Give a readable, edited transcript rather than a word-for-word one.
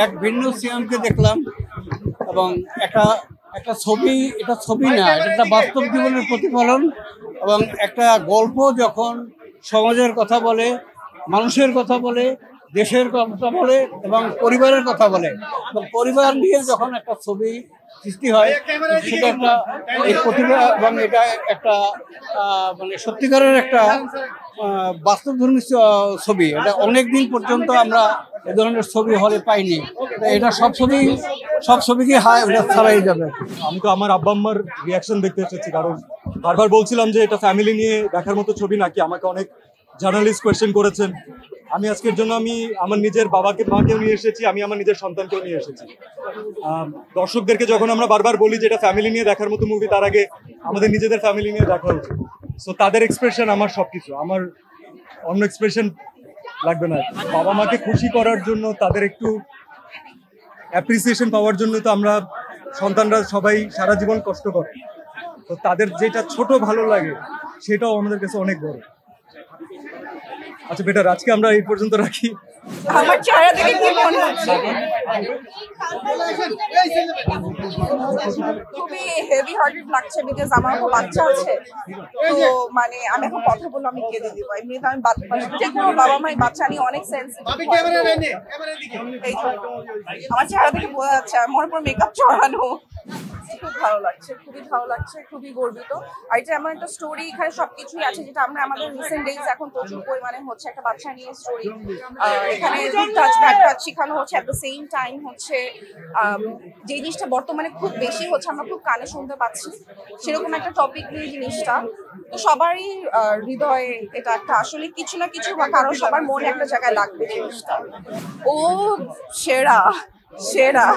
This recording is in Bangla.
এক ভিন্ন সিএমকে দেখলাম এবং একটা একটা ছবি, এটা ছবি না, এটা একটা বাস্তব জীবনের প্রতিফলন এবং একটা গল্প যখন সমাজের কথা বলে, মানুষের কথা বলে, দেশের কথা বলে এবং পরিবারের কথা বলে এবং পরিবার নিয়ে যখন একটা ছবি সৃষ্টি হয় সেটা একটা এই প্রতিভা এবং এটা একটা মানে সত্যিকারের একটা বাস্তবধর্মী ছবি। এটা অনেক দিন পর্যন্ত আমরা এ ধরনের ছবি হলে পাইনি। এটা সব ছবিকে হায় ওটা ছাড়াই যাবে। আমি তো আমার আব্বা আম্মার রিয়াকশন দেখতে এসেছি, কারণ বারবার বলছিলাম যে এটা ফ্যামিলি নিয়ে দেখার মতো ছবি নাকি। আমাকে অনেক জার্নালিস্ট কোয়েশ্চেন করেছেন। আমি আজকের জন্য আমার নিজের মাকেও নিয়ে এসেছি, আমি আমার নিজের সন্তানকেও নিয়ে এসেছি। দর্শকদেরকে যখন আমরা বারবার বলি যে এটা ফ্যামিলি নিয়ে দেখার মতো মুভি, তার আগে আমাদের নিজেদের ফ্যামিলি নিয়ে দেখা উচিত। সো তাদের এক্সপ্রেশন আমার সবকিছু, আমার অন্য এক্সপ্রেশন লাগবে না। বাবা মাকে খুশি করার জন্য, তাদের একটু অ্যাপ্রিসিয়েশন পাওয়ার জন্য তো আমরা সন্তানরা সবাই সারা জীবন কষ্ট করে, তো তাদের যেটা ছোট ভালো লাগে সেটাও আমাদের কাছে অনেক বড়। আচ্ছা বেটার, আজকে আমরা এই পর্যন্ত রাখি। আমার চেহারা দেখে কি মনে হচ্ছে? খুবই হেভি হার্টেড লাগছে, বিকজ আমার তো বাচ্চা আছে। তো মানে আমি এখন কথা বলবো আমি কেঁদে দিব। এমনিতে আমি যে কোনো বাবা মাই বাচ্চা নিয়ে অনেক সেন্সিটিভ। আমার চেহারা দেখে বোঝা যাচ্ছে আমার উপর মেকআপ চড়ানো। খুব ভালো লাগছে, খুবই ভালো লাগছে, খুবই গর্বিত। আর এটা এমন একটা স্টোরি, এখানে সবকিছুই আছে যেটা আমরা আমাদের রিসেন্ট ডেজ এখন প্রচুর পরিমাণে হচ্ছে। একটা বাচ্চা নিয়ে স্টোরি, এখানে গুড টাচ ব্যাড টাচ শেখানো হচ্ছে। অ্যাট দ্য সেম টাইম হচ্ছে যে জিনিসটা বর্তমানে খুব বেশি হচ্ছে, আমরা খুব কানে শুনতে পাচ্ছি, সেরকম একটা টপিক নিয়ে জিনিসটা। তো সবারই হৃদয়ে এটা একটা আসলে কিছু না কিছু বা কারো সবার মনে একটা জায়গায় লাগবে জিনিসটা। ও সেরা সেরা।